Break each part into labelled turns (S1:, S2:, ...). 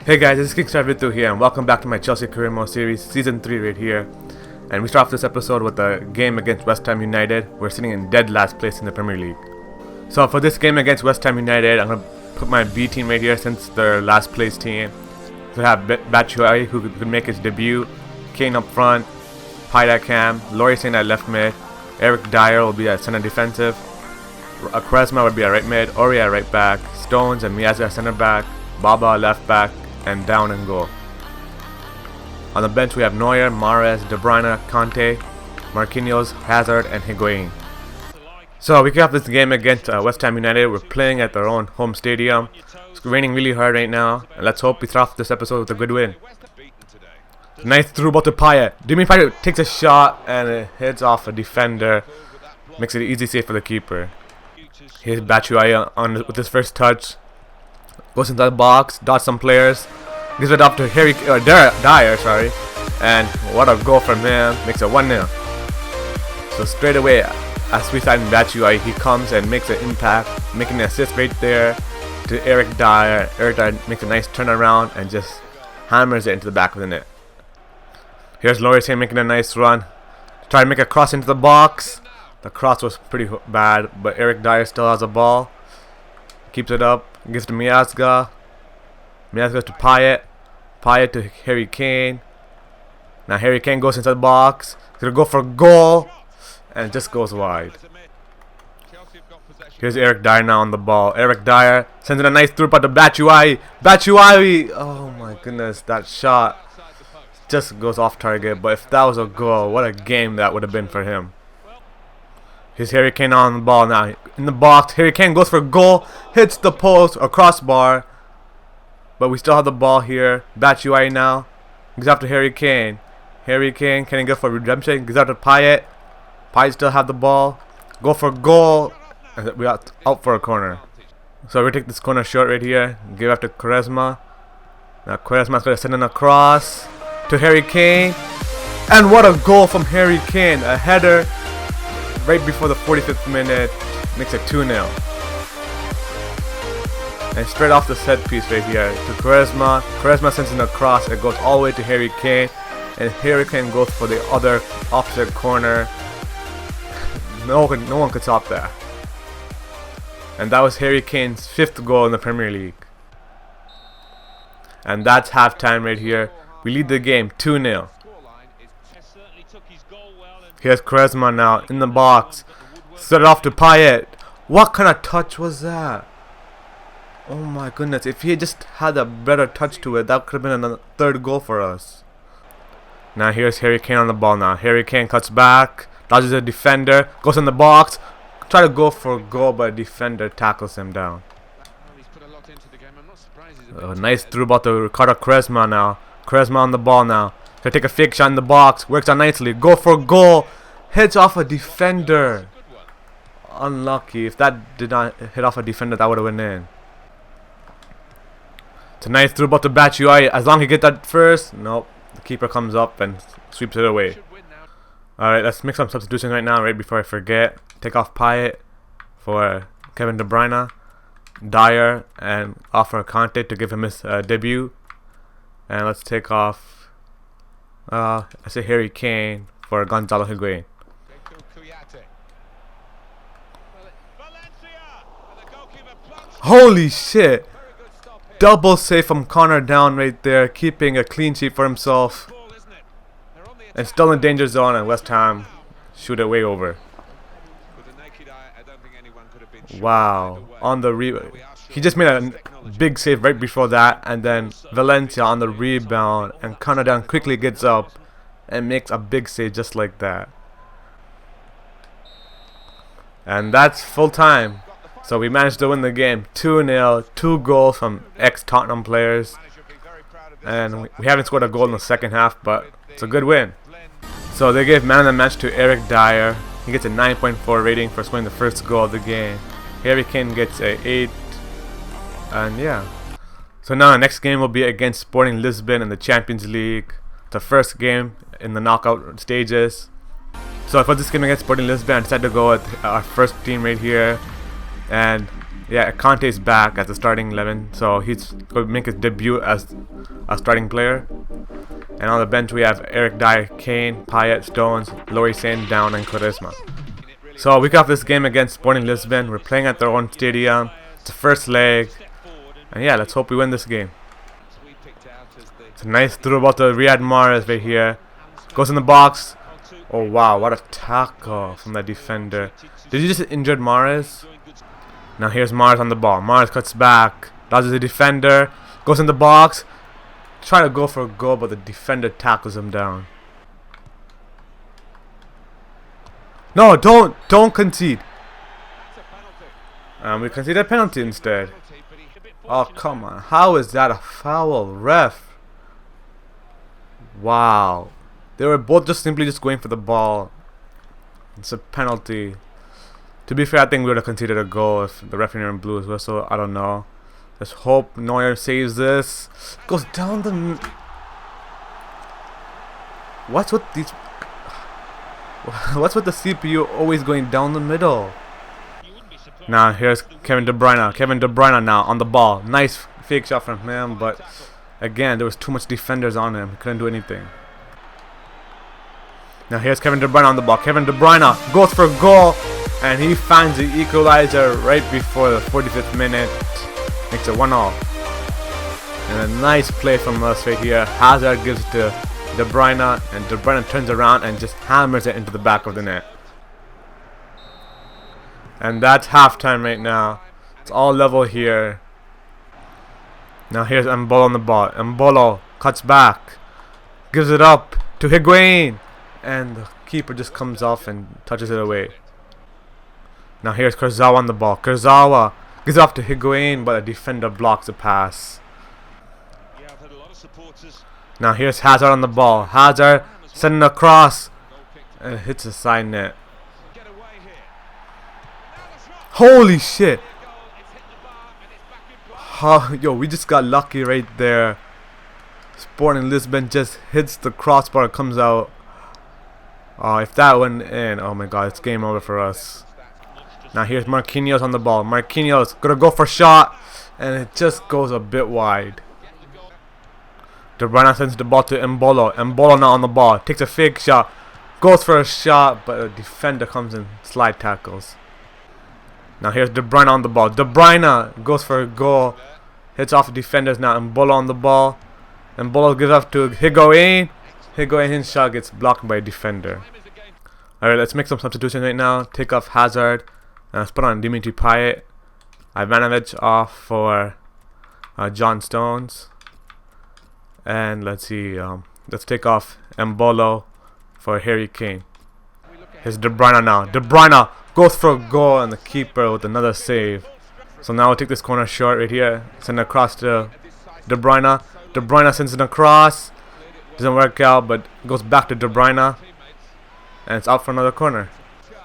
S1: Hey guys, this is KingStar Vithu here, and welcome back to my Chelsea Career Mode series, Season 3 right here. And we start off this episode with a game against West Ham United. We're sitting in dead last place in the Premier League. So for this game against West Ham United, I'm going to put my B team right here since they're last place team. So I have Batshuayi, who could make his debut, Kane up front, Payet at cam, Lloris at left mid, Eric Dyer will be at center defensive, Quaresma would be at right mid, Ori at right back, Stones and Miazga at center back, Baba left back, and down and goal. On the bench we have Neuer, Mahrez, De Bruyne, Conte, Marquinhos, Hazard, and Higuain. So we kick off this game against West Ham United. We're playing at their own home stadium. It's raining really hard right now, and let's hope we start off this episode with a good win. Nice through ball to Payet. Dimi Payet takes a shot and it hits off a defender. Makes it an easy save for the keeper. Here's Batshuayi with his first touch. Goes into the box, dodges some players, gives it up to Dyer, and what a goal from him, makes it 1-0. So straight away, as we sign Batshuayi, he comes and makes an impact, making an assist right there to Eric Dyer. Eric Dyer makes a nice turnaround and just hammers it into the back of the net. Here's Lloris here making a nice run, trying to make a cross into the box. The cross was pretty bad, but Eric Dyer still has the ball. Keeps it up, gives to Miazga. Miazga to Payet. Payet to Harry Kane. Now Harry Kane goes into the box. He's going to go for a goal. And it just goes wide. Here's Eric Dyer now on the ball. Eric Dyer sends in a nice through, but to Batshuayi. Batshuayi! Oh my goodness, that shot just goes off target. But if that was a goal, what a game that would have been for him. Here's Harry Kane on the ball now. In the box, Harry Kane goes for a goal, hits the post or crossbar. But we still have the ball here. Batshuayi now. Gives out to Harry Kane. Harry Kane, can he go for redemption? Gives out to Payet. Payet still have the ball. Go for a goal. And we are out for a corner. So we take this corner short right here. Give out to Quaresma. Now Quaresma's going to send in a cross to Harry Kane. And what a goal from Harry Kane. A header. Right before the 45th minute, makes it 2-0. And straight off the set piece right here to Quaresma. Quaresma sends in a cross. It goes all the way to Harry Kane. And Harry Kane goes for the other opposite corner. No one could stop that. And that was Harry Kane's 5th goal in the Premier League. And that's halftime right here. We lead the game 2-0. Here's Quaresma now in the box. Set it off to Payet. What kind of touch was that? Oh my goodness. If he just had a better touch to it, that could have been a 3rd goal for us. Now here's Harry Kane on the ball now. Harry Kane cuts back. Dodges a defender. Goes in the box. Try to go for a goal, but a defender tackles him down. Nice through ball to Ricardo Quaresma now. Quaresma on the ball now. Gonna take a fake shot in the box. Works out nicely. Go for a goal. Hits off a defender. Unlucky. If that did not hit off a defender, that would have went in. It's a nice through ball to Batshuayi. As long as he gets that first. Nope. The keeper comes up and sweeps it away. Alright, let's make some substitutions right now, right before I forget. Take off Payet for Kevin De Bruyne. Dyer and offer Conte to give him his debut. And let's take off I say Harry Kane for Gonzalo Higuain. Holy shit! Double save from Connor down right there, keeping a clean sheet for himself. And still in danger zone, and West Ham shoot it way over. Wow. On the he just made a big save right before that, and then Valencia on the rebound, and Connor down quickly gets up and makes a big save just like that. And that's full time. So we managed to win the game 2-0, 2 goals from ex-Tottenham players. And we haven't scored a goal in the second half, but it's a good win. So they gave man of the match to Eric Dyer. He gets a 9.4 rating for scoring the first goal of the game. Harry Kane gets a 8. And yeah. So now the next game will be against Sporting Lisbon in the Champions League. The first game in the knockout stages. So for this game against Sporting Lisbon, I decided to go with our first team right here. And Yeah, Kante's back as the starting 11, so he's going to make his debut as a starting player. And on the bench we have Eric Dyer, Kane, Payet, Stones, Loris Sane, Down, and Charisma. So we got this game against Sporting Lisbon. We're playing at their own stadium. It's the first leg. And yeah, let's hope we win this game. It's a nice throw about to Riyad Mahrez right here. Goes in the box. Oh wow, what a tackle from that defender. Did you just injured Mahrez? Now here's Mahrez on the ball. Mahrez cuts back. Dodges the defender. Goes in the box. Try to go for a goal, but the defender tackles him down. No, don't concede. We conceded a penalty instead. Oh, come on. How is that a foul, ref? Wow. They were both just simply going for the ball. It's a penalty. To be fair, I think we would have conceded a goal if the referee blew his whistle. I don't know. Let's hope Neuer saves this. Goes down the... What's with these... What's with the CPU always going down the middle? Now here's Kevin De Bruyne. Kevin De Bruyne now on the ball. Nice fake shot from him, but again, there was too much defenders on him. He couldn't do anything. Now here's Kevin De Bruyne on the ball. Kevin De Bruyne goes for a goal, and he finds the equalizer right before the 45th minute. Makes it 1-1. And a nice play from us right here. Hazard gives to De Bruyne, and De Bruyne turns around and just hammers it into the back of the net. And that's halftime right now. It's all level here. Now here's Mbolo on the ball. Mbolo cuts back, gives it up to Higuain, and the keeper just comes off and touches it away. Now here's Kurzawa on the ball. Kurzawa gives it off to Higuain, but a defender blocks the pass. Now here's Hazard on the ball. Hazard sending a cross and hits the side net. Holy shit! Yo, we just got lucky right there. Sporting Lisbon just hits the crossbar, comes out. If that went in, oh my god, it's game over for us. Now here's Marquinhos on the ball. Marquinhos gonna go for a shot, and it just goes a bit wide. De Bruyne sends the ball to Mbolo. Mbolo now on the ball. Takes a fake shot. Goes for a shot, but a defender comes and slide tackles. Now here's De Bruyne on the ball. De Bruyne goes for a goal. Hits off the defenders now. Mbolo on the ball. Mbolo gives up to Higuain. Higuain's shot gets blocked by a defender. Alright, let's make some substitutions right now. Take off Hazard. Let's put on Dimitri Payet. Ivanovic off for John Stones. And let's see. Let's take off Mbolo for Harry Kane. Here's De Bruyne now. De Bruyne goes for a goal, and the keeper with another save. So now we'll take this corner short right here. Send it across to De Bruyne. De Bruyne sends it across. Doesn't work out, but goes back to De Bruyne. And it's out for another corner.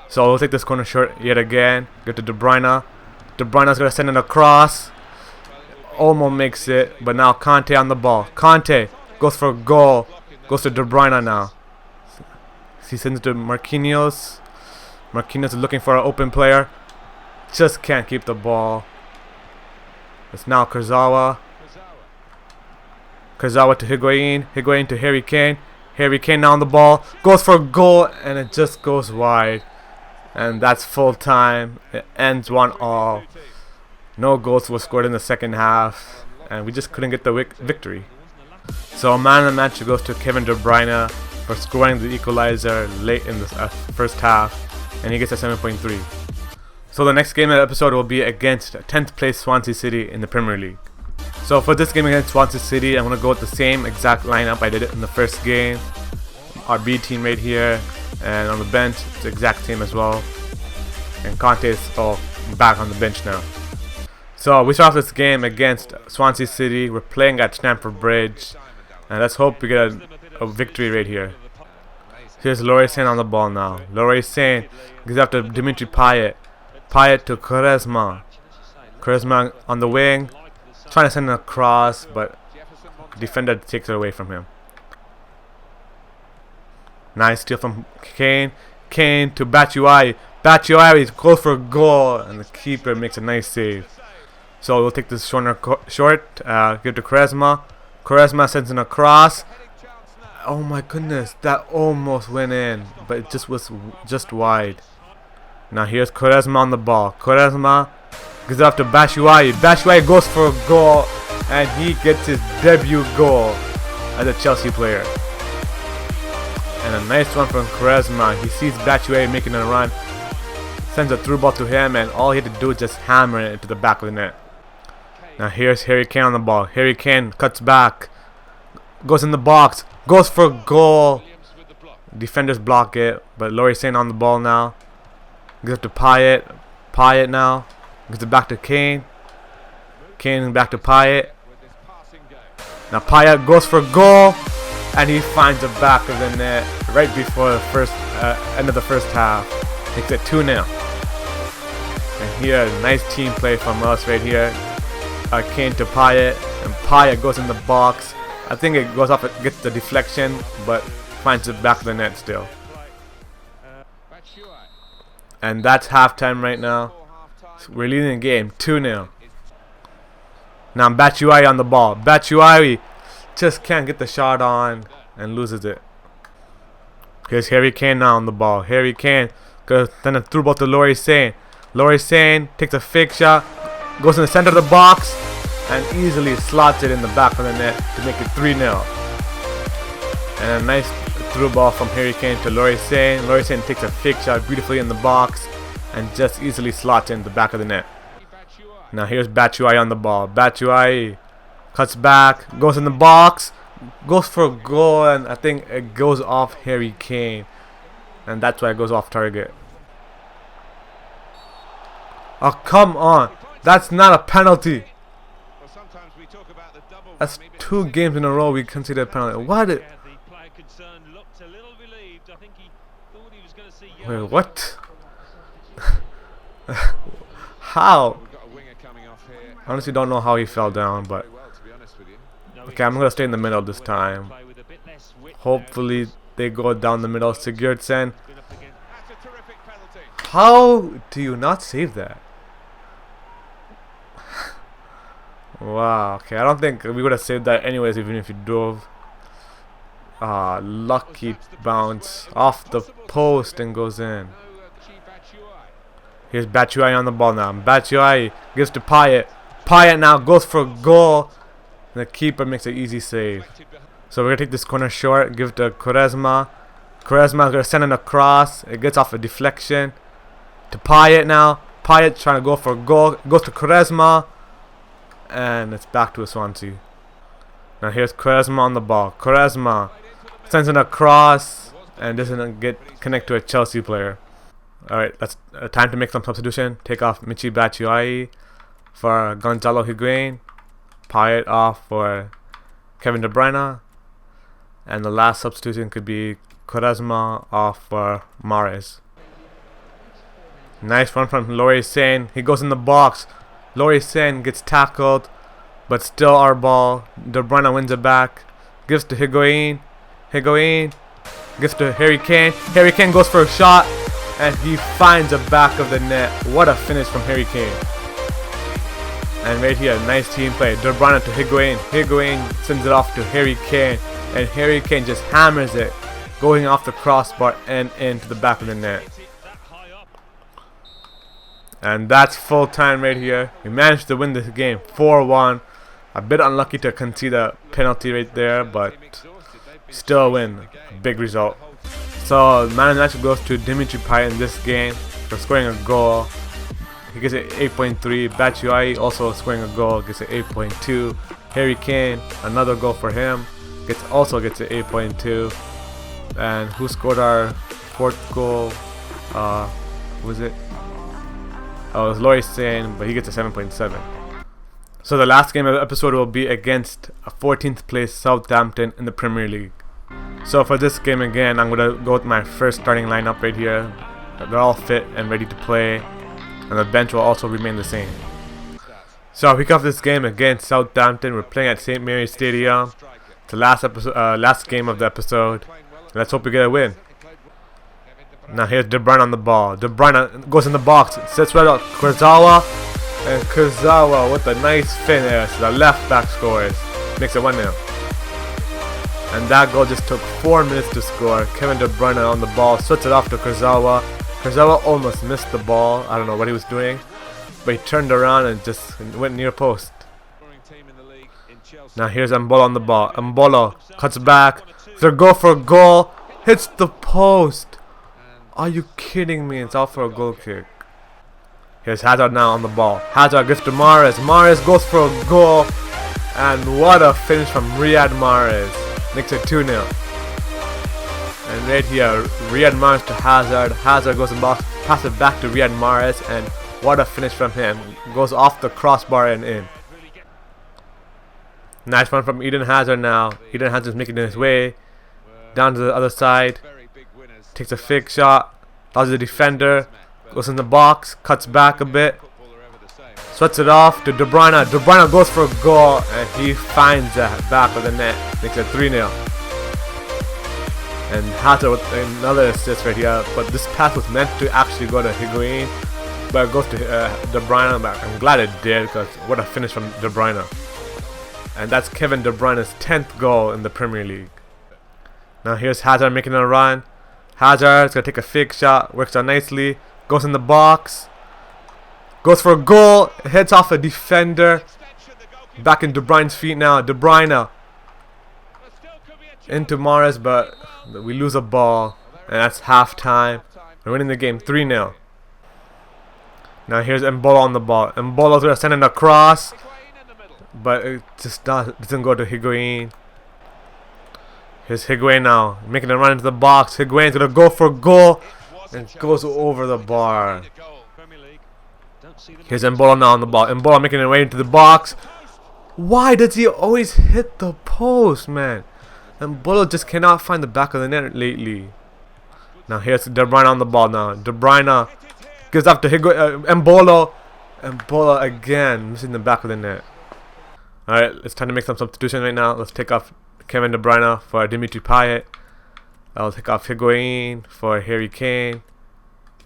S1: So we'll take this corner short yet again. Get to De Bruyne. De Bruyne's going to send it across. Olmo makes it, but now Kante on the ball. Kante goes for a goal. Goes to De Bruyne now. He sends it to Marquinhos. Marquinhos is looking for an open player. Just can't keep the ball. It's now Kurzawa. Kurzawa to Higuain. Higuain to Harry Kane. Harry Kane now on the ball. Goes for a goal, and it just goes wide. And that's full time. It ends 1-1. No goals were scored in the second half, and we just couldn't get the victory. So man of the match goes to Kevin De Bruyne for scoring the equalizer late in the first half, and he gets a 7.3. So the next game of the episode will be against 10th place Swansea City in the Premier League. So for this game against Swansea City, I'm going to go with the same exact lineup I did it in the first game. Our B team right here, and on the bench it's the exact same as well. And Kante is back on the bench now. So we start off this game against Swansea City. We're playing at Stamford Bridge, and let's hope we get a victory right here. Here's Loris Sane on the ball now. Loris Sane gives up to Dimitri Payet. Payet to Charisma. Charisma on the wing, trying to send it across, but the defender takes it away from him. Nice steal from Kane. Kane to Batshuayi. Batshuayi goes for a goal, and the keeper makes a nice save. So we'll take this short, give to Quaresma. Quaresma sends in a cross. Oh my goodness, that almost went in, but it just was just wide. Now here's Quaresma on the ball. Quaresma gives it off to Batshuayi. Batshuayi goes for a goal, and he gets his debut goal as a Chelsea player. And a nice one from Quaresma. He sees Batshuayi making a run, sends a through ball to him, and all he had to do is just hammer it into the back of the net. Now here's Harry Kane on the ball. Harry Kane cuts back, goes in the box, goes for a goal. Defenders block it, but Lori Sane on the ball now. Gives it to Payet. Payet now gives it back to Kane. Kane back to Payet. Now Payet goes for a goal, and he finds the back of the net right before the first end of the first half. Makes it 2-0. And here, nice team play from us right here. Kane to Payet, and Payet goes in the box. I think it goes off, it gets the deflection, but finds the back of the net still. And that's halftime right now. So we're leading the game 2-0. Now Batshuayi on the ball. Batshuayi just can't get the shot on and loses it. Here's Harry Kane now on the ball. Harry Kane goes then a through ball to Lori Sane. Lori Sane takes a fake shot, goes in the center of the box, and easily slots it in the back of the net to make it 3-0. And a nice through ball from Harry Kane to Lori Sane. Lori Sane takes a fake shot beautifully in the box and just easily slots in the back of the net. Now here's Batshuayi on the ball. Batshuayi cuts back, goes in the box, goes for a goal, and I think it goes off Harry Kane, and that's why it goes off target. Oh, come on. That's not a penalty. That's 2 games in a row we conceded a penalty. What? Wait, what? How? Honestly, don't know how he fell down, but okay, I'm gonna stay in the middle this time. Hopefully, they go down the middle. Sigurdsson. How do you not save that? Wow, okay, I don't think we would have saved that anyways, even if you dove. Lucky bounce off the post and goes in. Here's Batshuayi on the ball now. Batshuayi gives to Payet. Payet now goes for a goal. The keeper makes an easy save. So we're going to take this corner short, give it to Quaresma. Quaresma is going to send it across. It gets off a deflection. To Payet now. Payet trying to go for a goal. Goes to Quaresma. And it's back to Swansea. Now here's Quaresma on the ball. Quaresma sends it across and doesn't connect to a Chelsea player. Alright, that's time to make some substitution. Take off Michy Batshuayi for Gonzalo Higuain. Payet off for Kevin De Bruyne. And the last substitution could be Quaresma off for Mahrez. Nice run from Lori Sane. He goes in the box. Lori Sane gets tackled, but still our ball. De Bruyne wins it back. Gives to Higuain. Higuain gives to Harry Kane. Harry Kane goes for a shot, and he finds the back of the net. What a finish from Harry Kane. And right here, nice team play. De Bruyne to Higuain. Higuain sends it off to Harry Kane, and Harry Kane just hammers it, going off the crossbar and into the back of the net. And that's full time right here. We managed to win this game 4-1. A bit unlucky to concede a penalty right there, but still a win. A big result. So man of the match goes to Dimitri Payet in this game for scoring a goal. He gets an 8.3. Batshuayi also scoring a goal, gets an 8.2. Harry Kane, another goal for him, also gets an 8.2. And who scored our 4th goal? Was it? Oh, it was Lori Sane, but he gets a 7.7. So the last game of the episode will be against a 14th place Southampton in the Premier League. So for this game again, I'm going to go with my first starting lineup right here. They're all fit and ready to play, and the bench will also remain the same. So we kick off this game against Southampton. We're playing at St. Mary's Stadium. It's the last game of the episode. Let's hope we get a win. Now here's De Bruyne on the ball. De Bruyne goes in the box, sits right up Kurzawa, and Kurzawa with a nice finish. The left back scores, makes it 1-0. And that goal just took 4 minutes to score. Kevin De Bruyne on the ball, switched it off to Kurzawa. Kurzawa almost missed the ball. I don't know what he was doing, but he turned around and just went near post. Now here's Mbolo on the ball. Mbolo cuts back. They're go for a goal. Hits the post. Are you kidding me? It's out for a goal kick. Here's Hazard now on the ball. Hazard gives to Mahrez. Mahrez goes for a goal. And what a finish from Riyad Mahrez. Makes it 2-0. And right here, Riyad Mahrez to Hazard. Hazard goes and passes it back to Riyad Mahrez. And what a finish from him. Goes off the crossbar and in. Nice one from Eden Hazard now. Eden Hazard's making his way down to the other side. Takes a fake shot. Dodges the defender. Goes in the box. Cuts back a bit. Sweats it off to De Bruyne. De Bruyne goes for a goal. And he finds the back of the net. Makes it 3-0. And Hazard with another assist right here. But this pass was meant to actually go to Higuain. But it goes to De Bruyne. I'm glad it did, because what a finish from De Bruyne. And that's Kevin De Bruyne's 10th goal in the Premier League. Now here's Hazard making a run. Hazard's going to take a fake shot. Works out nicely. Goes in the box. Goes for a goal. Hits off a defender. Back in De Bruyne's feet now. De Bruyne into Mahrez, but we lose a ball. And that's half time. We're winning the game 3-0. Now here's Mbolo on the ball. Mbolo's going to send it across. But it just doesn't go to Higuain. Here's Higuain now, making a run into the box. Higuain's gonna go for a goal, and goes over the bar. Here's Mbolo now on the ball. Mbolo making his way into the box. Why does he always hit the post, man? Mbolo just cannot find the back of the net lately. Now here's De Bruyne on the ball now. De Bruyne gives up to Mbolo. Mbolo again, missing the back of the net. Alright, it's time to make some substitution right now. Let's take off Kevin De Bruyne for Dimitri Payet. I'll take off Higuain for Harry Kane.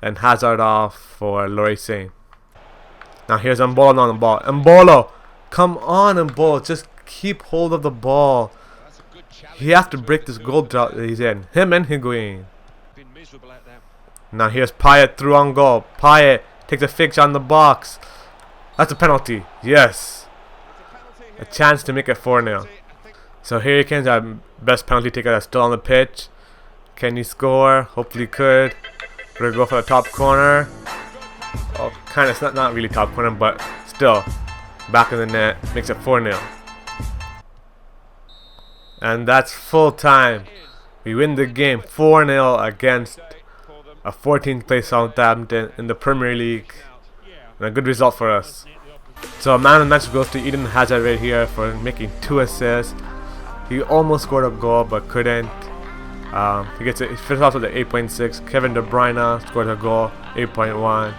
S1: And Hazard off for Leroy Sane. Now here's Mbolo on the ball. Mbolo! Come on, Mbolo. Just keep hold of the ball. He has to break this goal drought that he's in. Him and Higuain. Now here's Payet through on goal. Payet takes a fake shot in the box. That's a penalty. Yes. A chance to make it 4-0. So Harry Kane's our best penalty taker that's still on the pitch. Can he score? Hopefully he could. We're gonna go for the top corner. Oh, kind of, not really top corner, but still. Back of the net. Makes it 4-0. And that's full time. We win the game 4-0 against a 14th place Southampton in the Premier League. And a good result for us. So man of the match goes to Eden Hazard right here for making 2 assists. He almost scored a goal but couldn't. He finished off with an 8.6. Kevin De Bruyne scored a goal, 8.1.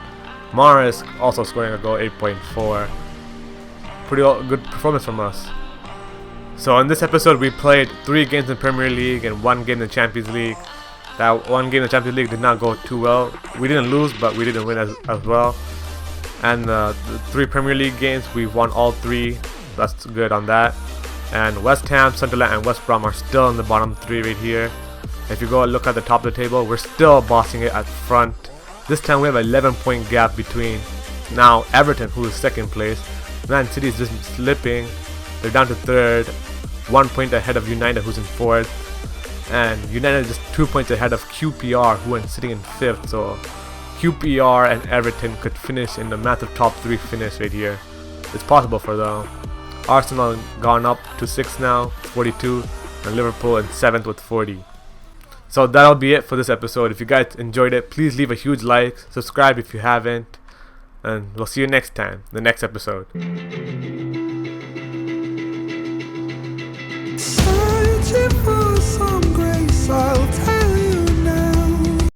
S1: Mahrez also scoring a goal, 8.4. Pretty good performance from us. So in this episode we played 3 games in Premier League and 1 game in the Champions League. That 1 game in the Champions League did not go too well. We didn't lose, but we didn't win as well. And the 3 Premier League games, we won all 3. That's good on that. And West Ham, Sunderland, and West Brom are still in the bottom 3 right here. If you go and look at the top of the table, we're still bossing it at front. This time we have an 11-point gap between now Everton, who is 2nd place. Man City is just slipping. They're down to 3rd. 1 point ahead of United, who's in 4th. And United is just 2 points ahead of QPR, who are sitting in 5th. So QPR and Everton could finish in the massive top 3 finish right here. It's possible for them. Arsenal gone up to 6th now, 42, and Liverpool in 7th with 40. So that'll be it for this episode. If you guys enjoyed it, please leave a huge like, subscribe if you haven't, and we'll see you next time, the next episode.